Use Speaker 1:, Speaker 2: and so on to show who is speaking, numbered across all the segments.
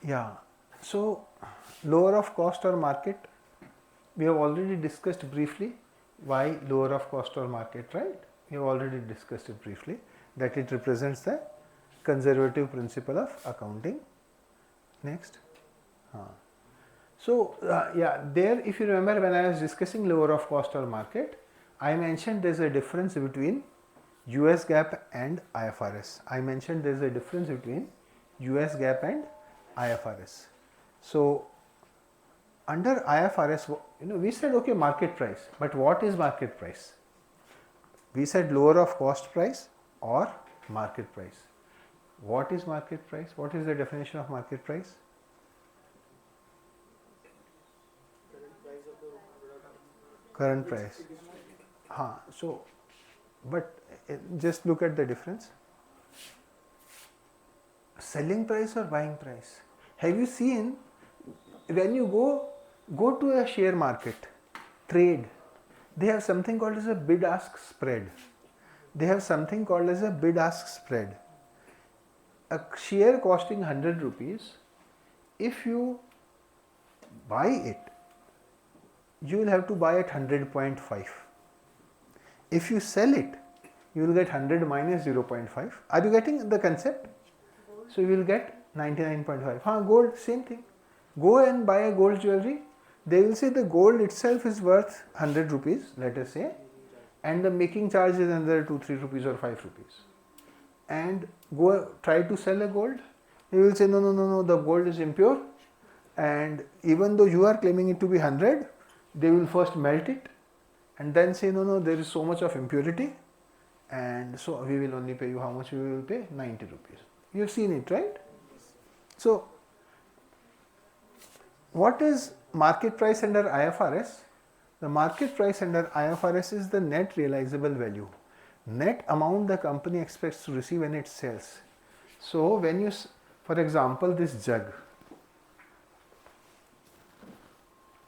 Speaker 1: Yeah. So lower of cost or market, we have already discussed briefly why lower of cost or market, right? We have already discussed it briefly, that it represents the conservative principle of accounting. Next. So yeah, there if you remember when I was discussing lower of cost or market, I mentioned there is a difference between US GAAP and IFRS. I mentioned there is a difference between US GAAP and IFRS. So under IFRS, we said okay market price, but what is market price? We said lower of cost price or market price. What is market price? What is the definition of market price? Current price. So, but just look at the difference. Selling price or buying price? Have you seen when you go to a share market, trade, they have something called as a bid-ask spread. They have something called as a bid-ask spread. A share costing 100 rupees, if you buy it, you will have to buy at 100.5. If you sell it, you will get 100 minus 0.5. Are you getting the concept? So you will get 99.5. Gold, same thing. Go and buy a gold jewelry. They will say the gold itself is worth 100 rupees, let us say, and the making charge is another 2-3 rupees or 5 rupees. And go try to sell a gold. They will say no, the gold is impure, and even though you are claiming it to be 100, they will first melt it and then say no, there is so much of impurity, and so we will only pay you how much we will pay, 90 rupees. You have seen it, right? So what is market price under IFRS? The market price under IFRS is the net realizable value, net amount the company expects to receive when it sells. So when you, for example, this jug,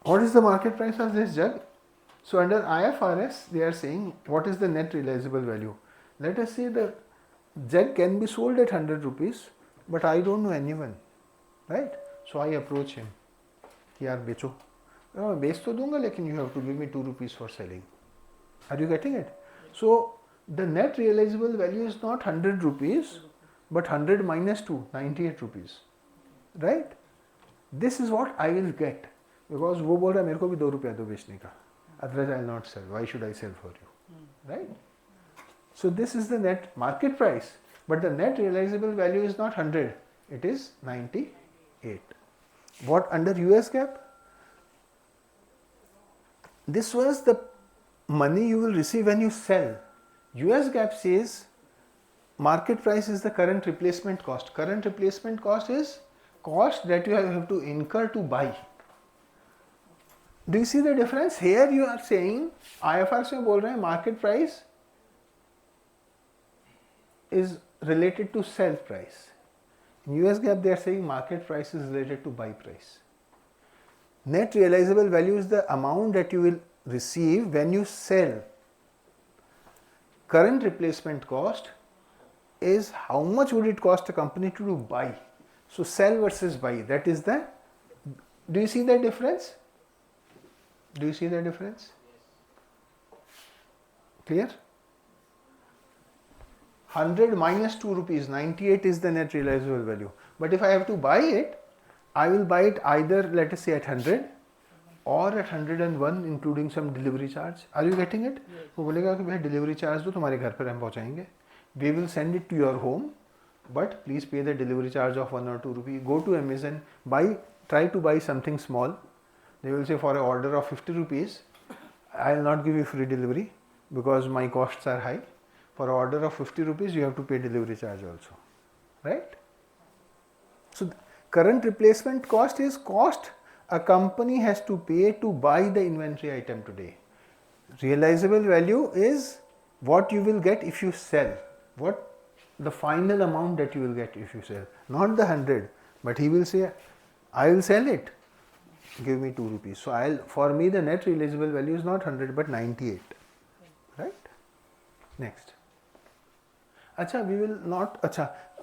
Speaker 1: what is the market price of this jug? So under IFRS, they are saying what is the net realizable value. Let us say the jug can be sold at 100 rupees, but I don't know anyone, right? So I approach him. यार बेचो, मैं बेच तो दूंगा लेकिन you have to give me 2 rupees for selling. Are you getting it? So the net realizable value is not 100 rupees, but 100 minus 2, 98 rupees, right? This is what I will get, because वो बोल रहा है मेरे को भी 2 रुपया दो बेचने का, otherwise I will not sell. Why should I sell for you, right? So this is the net market price, but the net realizable value is not 100, it is 98. What under US GAAP? This was the money you will receive when you sell. US GAAP says market price is the current replacement cost. Current replacement cost is cost that you have to incur to buy. Do you see the difference? Here you are saying IFRS में बोल रहे हैं market price is related to sell price. In US GAAP they are saying market price is related to buy price. Net realizable value is the amount that you will receive when you sell. Current replacement cost is how much would it cost a company to buy. So sell versus buy, that is the, do you see the difference? Do you see the difference? Clear? 100 minus 2 rupees, 98 is the net realizable value. But if I have to buy it, I will buy it either, let us say, at 100 or at 101 including some delivery charge. Are you getting it? वो बोलेगा कि भैया delivery charge दो, तुम्हारे घर पर हम पहुँचाएंगे. We will send it to your home, but please pay the delivery charge of 1 or 2 rupees. Go to Amazon, try to buy something small. They will say for an order of 50 rupees, I will not give you free delivery because my costs are high. For an order of 50 rupees, you have to pay delivery charge also, right? So current replacement cost is cost a company has to pay to buy the inventory item today. Realizable value is what you will get if you sell, what the final amount that you will get if you sell, not the 100, but he will say, I will sell it, give me 2 rupees. So for me the net realizable value is not 100 but 98, right? Next. Acha, we will not,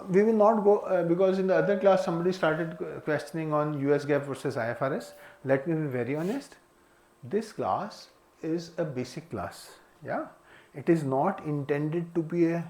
Speaker 1: We will not go because in the other class somebody started questioning on US GAAP versus IFRS. Let me be very honest. This class is a basic class. Yeah, it is not intended to be a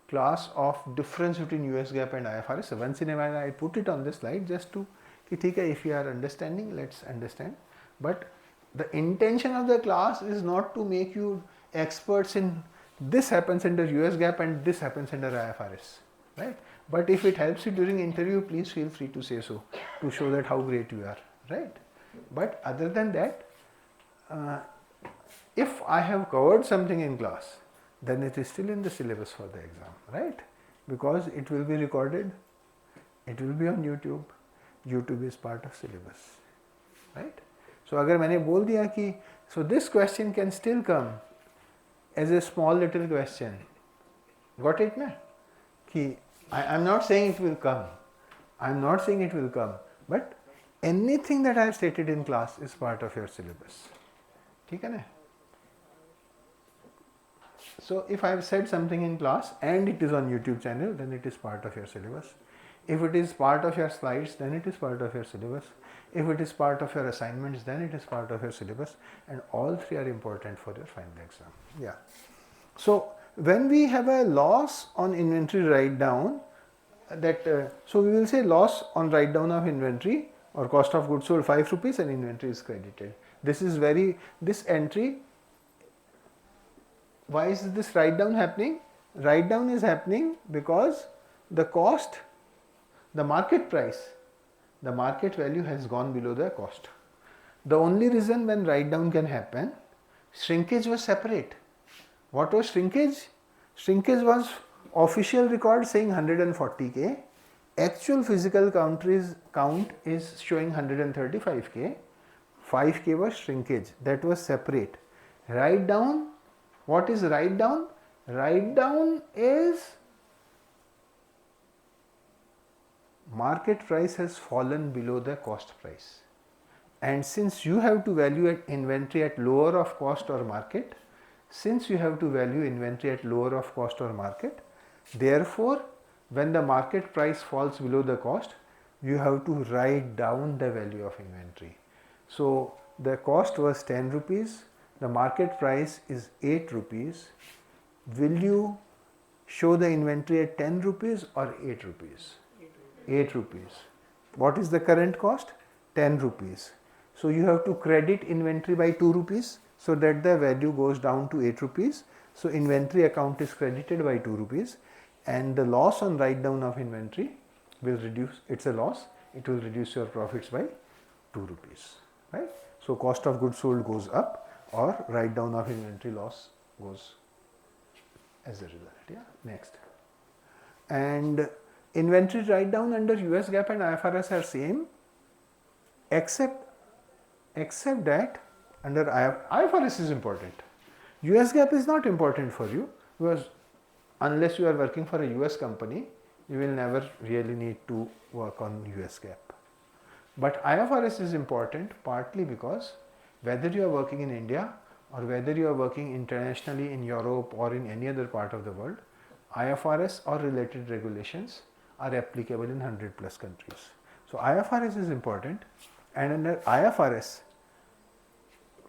Speaker 1: class of difference between US GAAP and IFRS. So once in a while I put it on the slide just to, if you are understanding, let's understand. But the intention of the class is not to make you experts in this happens under US GAAP and this happens under IFRS, right? But if it helps you during interview, please feel free to say so, to show that how great you are, right? But other than that, if I have covered something in class, then it is still in the syllabus for the exam, right? Because it will be recorded, it will be on YouTube. YouTube is part of syllabus, right? So अगर मैंने बोल दिया कि so this question can still come as a small little question, got it ना? कि I am not saying it will come, I am not saying it will come, but anything that I have stated in class is part of your syllabus, ठीक है ना? So if I have said something in class and it is on YouTube channel, then it is part of your syllabus. If it is part of your slides, then it is part of your syllabus. If it is part of your assignments, then it is part of your syllabus, and all three are important for your final exam. Yeah. So when we have a loss on inventory write down, so we will say loss on write down of inventory or cost of goods sold 5 rupees and inventory is credited. This entry, why is this write down happening? Write down is happening because the cost, the market price, the market value has gone below the cost. The only reason when write down can happen, shrinkage was separate. What was shrinkage? Shrinkage was official record saying 140k, actual physical count is showing 135k, 5k was shrinkage, that was separate. Write down, what is write down? Write down is market price has fallen below the cost price, and since you have to value at inventory at lower of cost or market, therefore when the market price falls below the cost, you have to write down the value of inventory. So the cost was 10 rupees, the market price is 8 rupees. Will you show the inventory at 10 rupees or 8 rupees? 8 rupees. What is the current cost? 10 rupees. So you have to credit inventory by 2 rupees so that the value goes down to 8 rupees. So inventory account is credited by 2 rupees, and the loss on write down of inventory will reduce, it's a loss, it will reduce your profits by 2 rupees, right? So cost of goods sold goes up or write down of inventory loss goes as a result. Yeah, next. And inventory write down under US GAAP and IFRS are same, except that under IFRS is important. US GAAP is not important for you because unless you are working for a US company, you will never really need to work on US GAAP. But IFRS is important partly because whether you are working in India or whether you are working internationally in Europe or in any other part of the world, IFRS or related regulations are applicable in 100 plus countries. So IFRS is important, and under IFRS,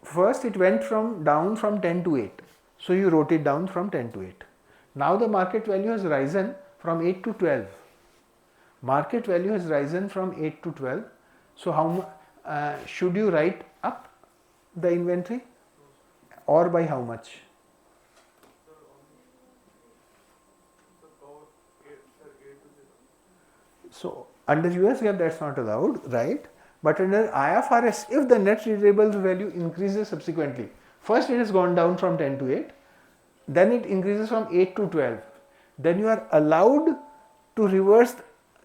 Speaker 1: first it went down from 10 to 8. So you wrote it down from 10 to 8. Now the market value has risen from 8 to 12. Market value has risen from 8 to 12. So how should you write up the inventory, or by how much? So under US GAAP that's not allowed, right? But under IFRS, if the net realizable value increases subsequently, first it has gone down from 10 to 8, then it increases from 8 to 12, then you are allowed to reverse,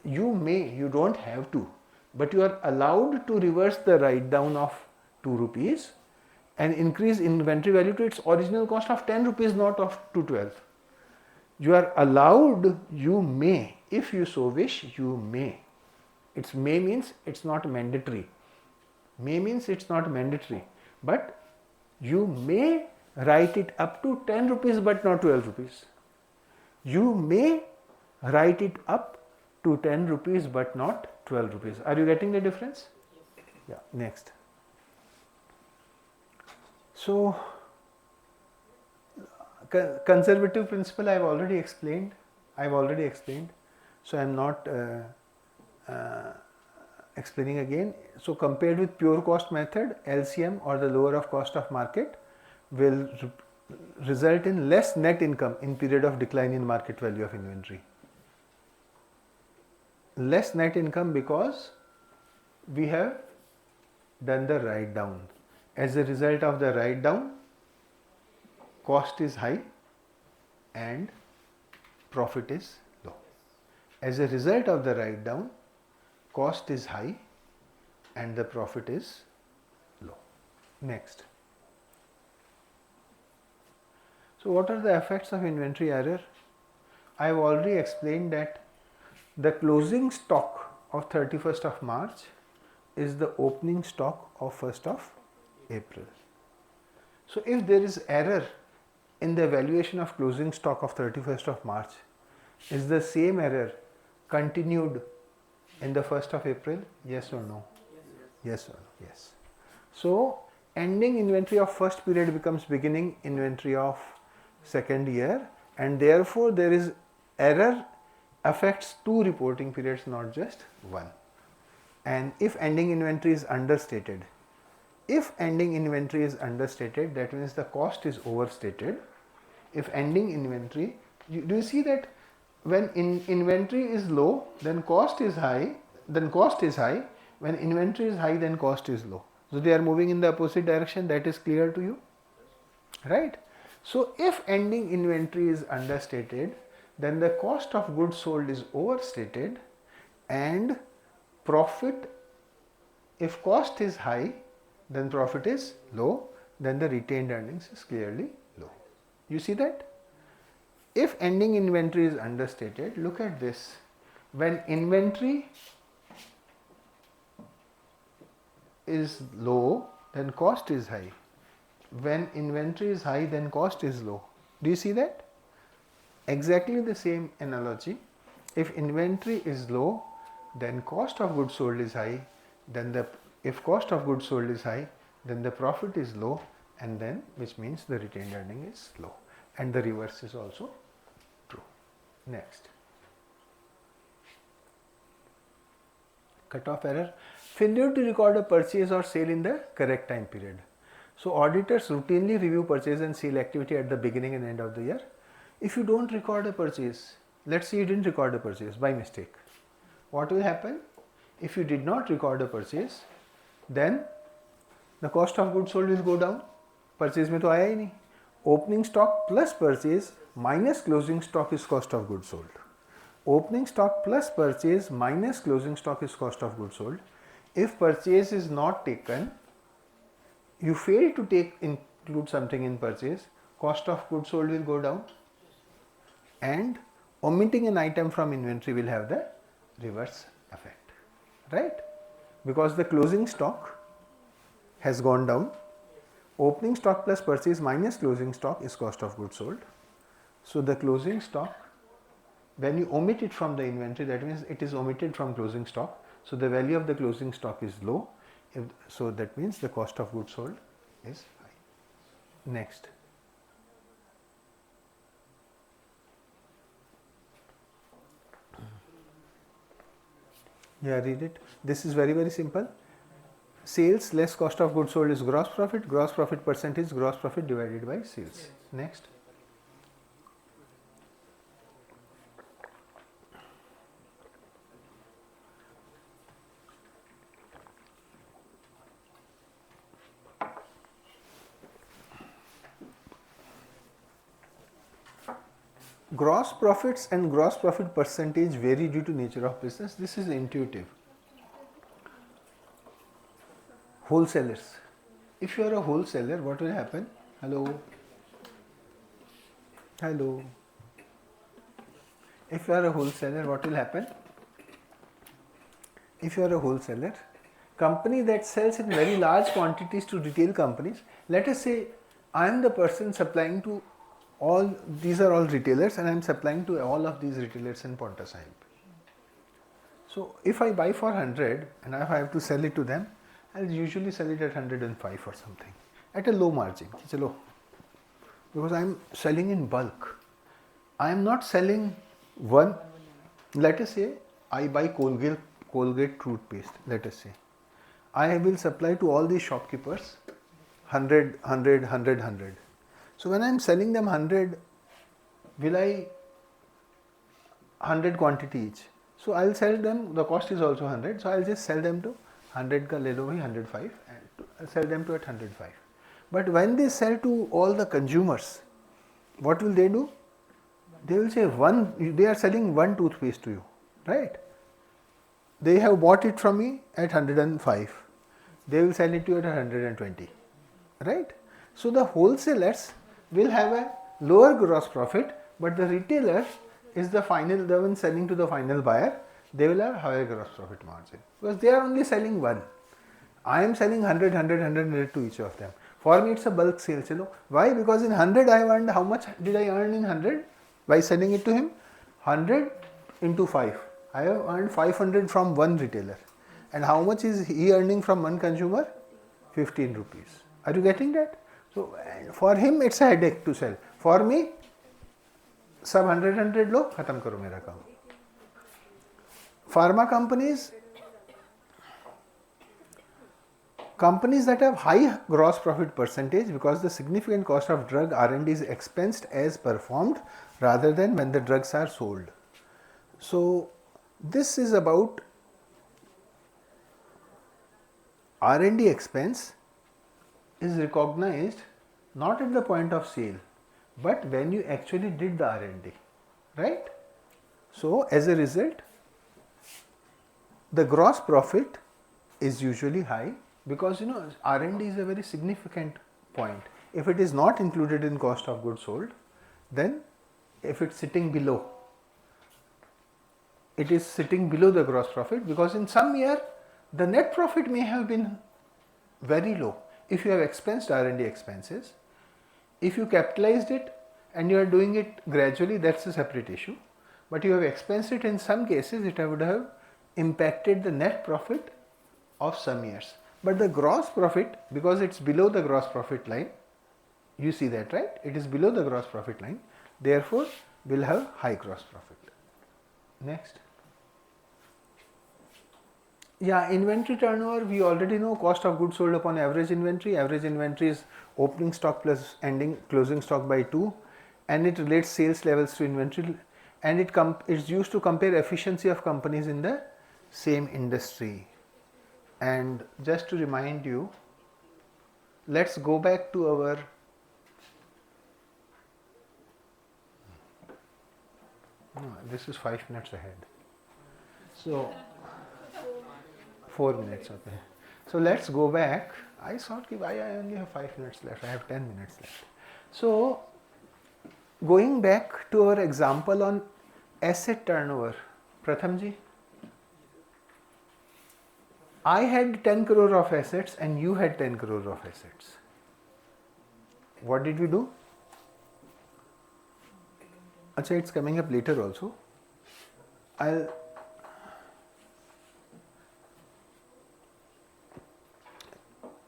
Speaker 1: you don't have to, but you are allowed to reverse the write down of 2 rupees and increase inventory value to its original cost of 10 rupees, not of 212. You are allowed, you may, if you so wish, you may. It's may means it's not mandatory. May means it's not mandatory, but you may write it up to 10 rupees but not 12 rupees. You may write it up to 10 rupees but not 12 rupees. Are you getting the difference? Yeah, next. So, conservative principle I have already explained. So I am not explaining again. So compared with pure cost method, LCM or the lower of cost of market will result in less net income in period of decline in market value of inventory. Less net income because we have done the write down. As a result of the write down, cost is high and profit is low. As a result of the write down, cost is high and the profit is low. Next. So what are the effects of inventory error? I have already explained that the closing stock of 31st of March is the opening stock of 1st of April. So if there is error in the valuation of closing stock of 31st of March, is the same error continued in the 1st of April? Yes or no? Yes or no? Yes. So ending inventory of first period becomes beginning inventory of second year, and therefore there is error affects two reporting periods, not just one. And if ending inventory is understated, that means the cost is overstated. If ending inventory, do you see that when inventory is low, then cost is high, when inventory is high, then cost is low. So they are moving in the opposite direction. That is clear to you, right? So if ending inventory is understated, then the cost of goods sold is overstated, and profit, if cost is high, then profit is low, then the retained earnings is clearly low. You see that? If ending inventory is understated, look at this. When inventory is low, then cost is high. When inventory is high, then cost is low. Do you see that? Exactly the same analogy. If inventory is low, then cost of goods sold is high. If cost of goods sold is high, then the profit is low, and then which means the retained earning is low, and the reverse is also true. Next. Cut-off error. Failure to record a purchase or sale in the correct time period. So auditors routinely review purchase and sale activity at the beginning and end of the year. If you don't record a purchase, let's say you didn't record a purchase by mistake, what will happen? If you did not record a purchase, then the cost of goods sold will go down. Purchase में तो आया ही नहीं. Opening stock plus purchase minus closing stock is cost of goods sold. Opening stock plus purchase minus closing stock is cost of goods sold. If purchase is not taken, you fail to include something in purchase, cost of goods sold will go down, and omitting an item from inventory will have the reverse effect, right? Because the closing stock has gone down. Opening stock plus purchase minus closing stock is cost of goods sold. So the closing stock, when you omit it from the inventory, that means it is omitted from closing stock. So the value of the closing stock is low. So that means the cost of goods sold is high. Next. Yeah, read it. This is very, very simple. Sales less cost of goods sold is gross profit percentage gross profit divided by sales. Next. Gross profits and gross profit percentage vary due to nature of business. This is intuitive. Wholesalers. If you are a wholesaler, what will happen? Hello. If you are a wholesaler, what will happen? If you are a wholesaler, company that sells in very large quantities to retail companies, let us say I am the person supplying to all, these are all retailers, and I am supplying to all of these retailers in Ponta Sahib. So if I buy for 100 and if I have to sell it to them, I'll usually sell it at 105 or something at a low margin. Chalo, because I'm selling in bulk. I am not selling one. Let us say I buy Colgate toothpaste. Let us say I will supply to all these shopkeepers 100. So when I am selling them 100, will I 100 quantity each? So I'll sell them. The cost is also 100. So I'll just sell them to 100 ka le lo bhai 105 and I'll sell them to at 105. But when they sell to all the consumers, what will they do? They will say they are selling one toothpaste to you, right? They have bought it from me at 105. They will sell it to you at 120, right? So the wholesalers will have a lower gross profit, but the retailer is the one selling to the final buyer. They will have higher gross profit margin because they are only selling one. I am selling 100 to each of them. For me, it's a bulk sale. Chalo. Why? Because in 100 I have earned, how much did I earn in 100? By selling it to him, 100 into 5. I have earned 500 from one retailer. And how much is he earning from one consumer? 15 rupees. Are you getting that? So for him, it's a headache to sell. For me, sab 100 lo, khatam karo mera kaam. Pharma companies that have high gross profit percentage, because the significant cost of drug R&D is expensed as performed rather than when the drugs are sold. So this is about R&D expense is recognized not at the point of sale, but when you actually did the R&D, right? So as a result, the gross profit is usually high because R&D is a very significant point. If it is not included in cost of goods sold, then if it's sitting below, it is sitting below the gross profit, because in some year the net profit may have been very low. If you have expensed R&D expenses, if you capitalized it and you are doing it gradually, that's a separate issue. But you have expensed it, in some cases it would have impacted the net profit of some years. But the gross profit, because it's below the gross profit line, you see that, right? It is below the gross profit line, therefore will have high gross profit. Next. Yeah, inventory turnover, we already know cost of goods sold upon average inventory. Average inventory is opening stock plus ending closing stock by 2, and it relates sales levels to inventory, and it's used to compare efficiency of companies in the same industry. And just to remind you, let's go back to our this is 5 minutes ahead. So 4 minutes, okay. So let's go back. I thought I only have 5 minutes left. I have 10 minutes left. So going back to our example on asset turnover, Prathamji, I had 10 crore of assets and you had 10 crore of assets. What did we do? Acha, it's coming up later also.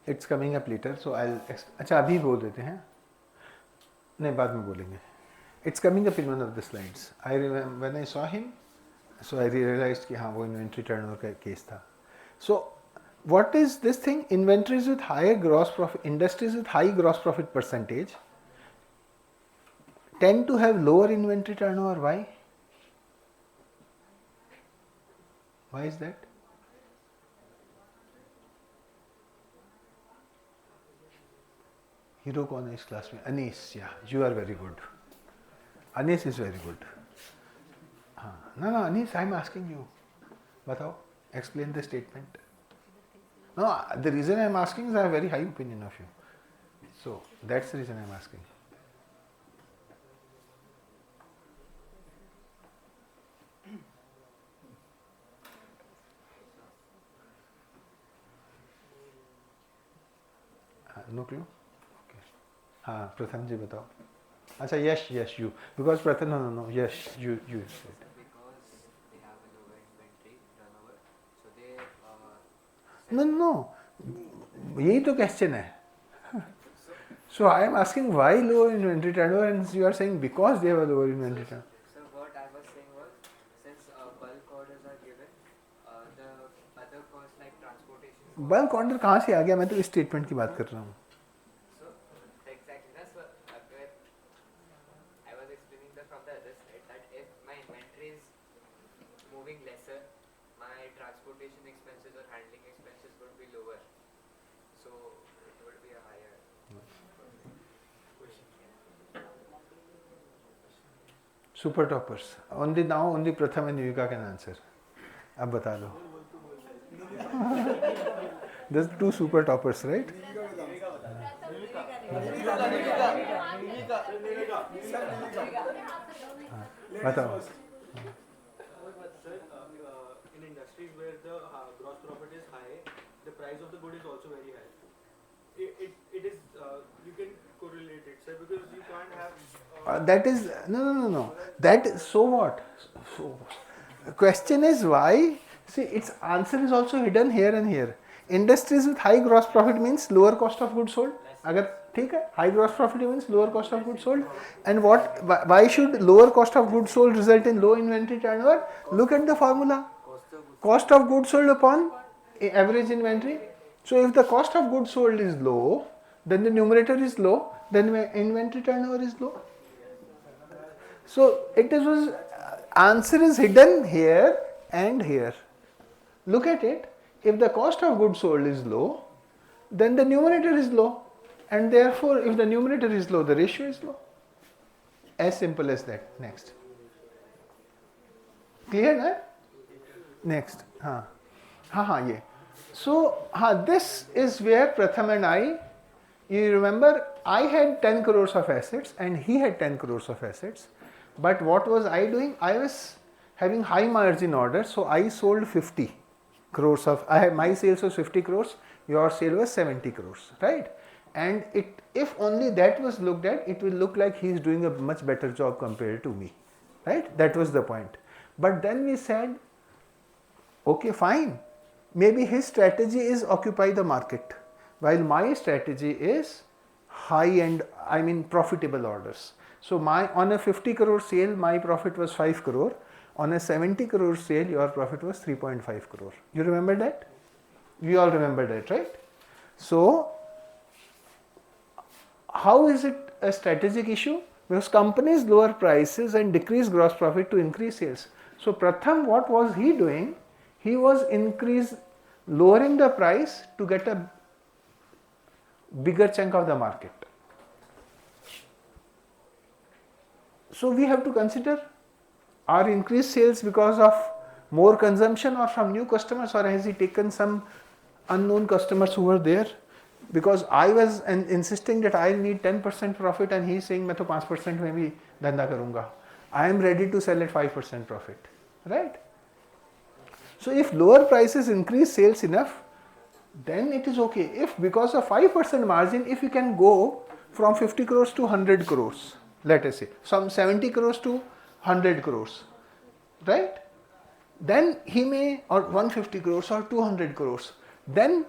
Speaker 1: It's coming up later, so अच्छा अभी बोल देते हैं, नहीं बाद में बोलेंगे. It's coming up in one of the slides. I remember when I saw him, so I realized कि हाँ वो inventory turnover का case था. So what is this thing? Inventories with higher gross profit, industries with high gross profit percentage tend to have lower inventory turnover. Why? Why is that? Hero कौन है इस class में? Anis, yeah, you are very good. Anis is very good. No, Anis, I am asking you. बताओ, explain the statement. No, the reason I am asking is I have a very high opinion of you. So that's the reason I am asking. No clue? Okay. हाँ, प्रथम जी बताओ. अच्छा, yes, you. Because Pratham, no, yes, you said.
Speaker 2: Because they have a lower inventory turnover
Speaker 1: No, no, no. यही तो question है. So I am asking why lower inventory turnover, and you are saying because they have a lower inventory turnover.
Speaker 2: So what I was saying was, since bulk orders are given, the other costs like transportation.
Speaker 1: Bulk order कहाँ से आ गया? मैं तो इस statement की बात कर रहा हूँ.
Speaker 2: So exactly, that's what I was explaining from the other side, that if my inventory is moving lesser, my transportation expenses or handling expenses would be lower. So it would be a higher question.
Speaker 1: Super toppers. Only Pratham and Yuvika can answer. अब बता दो. There's two super toppers, right? बताओ.
Speaker 3: In industries where the gross profit is high, the price of the good is also very high. It is you can correlate it, sir, because you can't have.
Speaker 1: That is no. That is, so what? So, question is why? See, its answer is also hidden here and here. Industries with high gross profit means lower cost of goods sold. अगर ठीक है, high gross profit means lower cost of goods sold. And what? Why should lower cost of goods sold result in low inventory turnover? Look at the formula. Cost of goods sold upon average inventory. So if the cost of goods sold is low, then the numerator is low, then inventory turnover is low. So it was answer is hidden here and here. Look at it. If the cost of goods sold is low, then the numerator is low, and therefore if the numerator is low, the ratio is low. As simple as that. Next. Clear, na? Next. Yeah. So, this is where Pratham and I, you remember, I had 10 crores of assets and he had 10 crores of assets. But what was I doing? I was having high margin orders, so I sold 50 crores of, my sales was 50 crores, your sale was 70 crores, right? And if only that was looked at, it will look like he is doing a much better job compared to me, right? That was the point. But then we said, okay, fine. Maybe his strategy is occupy the market, while my strategy is high-end, profitable orders. So on a 50 crore sale, my profit was 5 crore. On a 70 crore sale, your profit was 3.5 crore. You remember that? We all remember that, right? So, how is it a strategic issue? Because companies lower prices and decrease gross profit to increase sales. So Pratham, what was he doing? He was lowering the price to get a bigger chunk of the market. So we have to consider, are increased sales because of more consumption or from new customers, or has he taken some unknown customers who were there? Because I was insisting that I need 10% profit and he is saying मैं तो 5% में भी धंधा करूँगा. I am ready to sell at 5% profit, right? So if lower prices increase sales enough, then it is okay. If because of 5% margin, if you can go from 50 crores to 100 crores, let us say, from 70 crores to 100 crores, right? Then he may, or 150 crores or 200 crores, then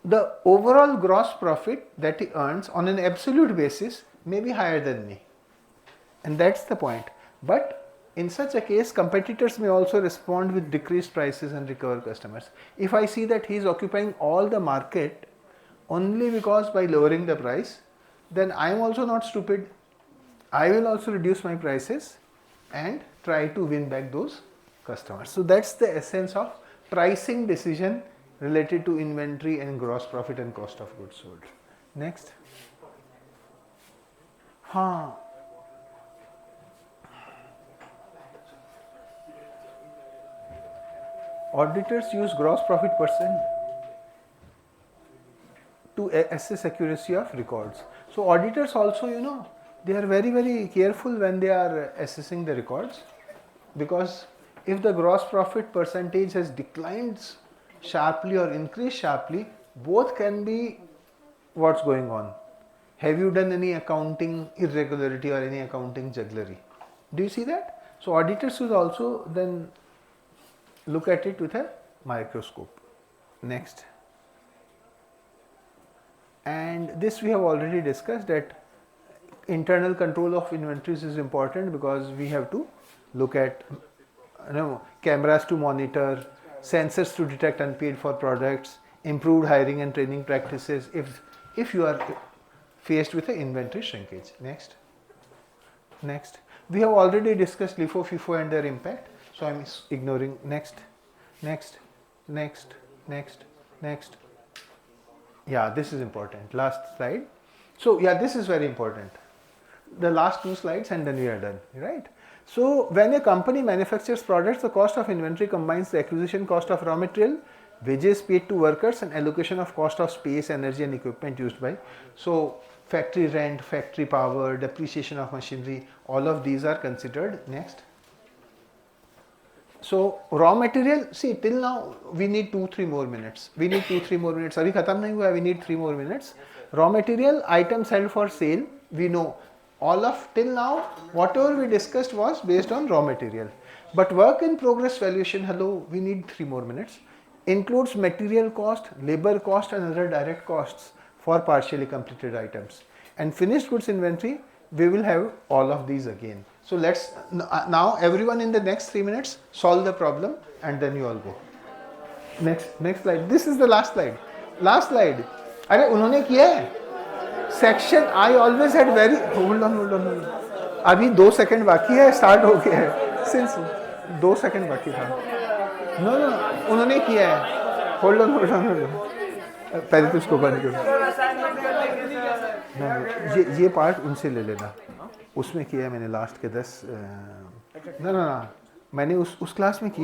Speaker 1: the overall gross profit that he earns on an absolute basis may be higher than me. And that's the point. But in such a case, competitors may also respond with decreased prices and recover customers. If I see that he is occupying all the market only because by lowering the price, then I am also not stupid. I will also reduce my prices and try to win back those customers. So that's the essence of pricing decision related to inventory and gross profit and cost of goods sold. Next. Auditors use gross profit percent to assess accuracy of records. So auditors also, they are very, very careful when they are assessing the records, because if the gross profit percentage has declined sharply or increased sharply, both can be what's going on. Have you done any accounting irregularity or any accounting jugglery? Do you see that? So auditors will also then look at it with a microscope. next. And this we have already discussed, that internal control of inventories is important because we have to look at cameras to monitor, sensors to detect unpaid for products, improved hiring and training practices if you are faced with an inventory shrinkage. Next. We have already discussed LIFO, FIFO and their impact, so I am ignoring. Next. Yeah, this is important. Last slide. So yeah, this is very important. The last 2 slides and then we are done, right? So when a company manufactures products, the cost of inventory combines the acquisition cost of raw material, wages paid to workers and allocation of cost of space, energy and equipment used by. So factory rent, factory power, depreciation of machinery, all of these are considered. Next. So raw material, see till now we need 2-3 more minutes. We need 2-3 more minutes. Abhi khatam nahi hua, we need 3 more minutes. Raw material, items held for sale, we know. All of till now, whatever we discussed was based on raw material. But work in progress valuation, hello, we need 3 more minutes. Includes material cost, labor cost and other direct costs for partially completed items. And finished goods inventory, we will have all of these again. So let's, now everyone in the next 3 minutes solve the problem and then you all go. Next slide. This is the last slide. Last slide. अरे उन्होंने किया है. Section I always had very, hold on. अभी 2 second बाकी है, start हो गया है. Since 2 सेकंड बाकी था. No, उन्होंने किया है. Hold on. पहले तो इसको बंद करो. ये पार्ट उनसे ले लेना. उसमें किया है मैंने लास्ट के 10 ना मैंने उस क्लास में किया.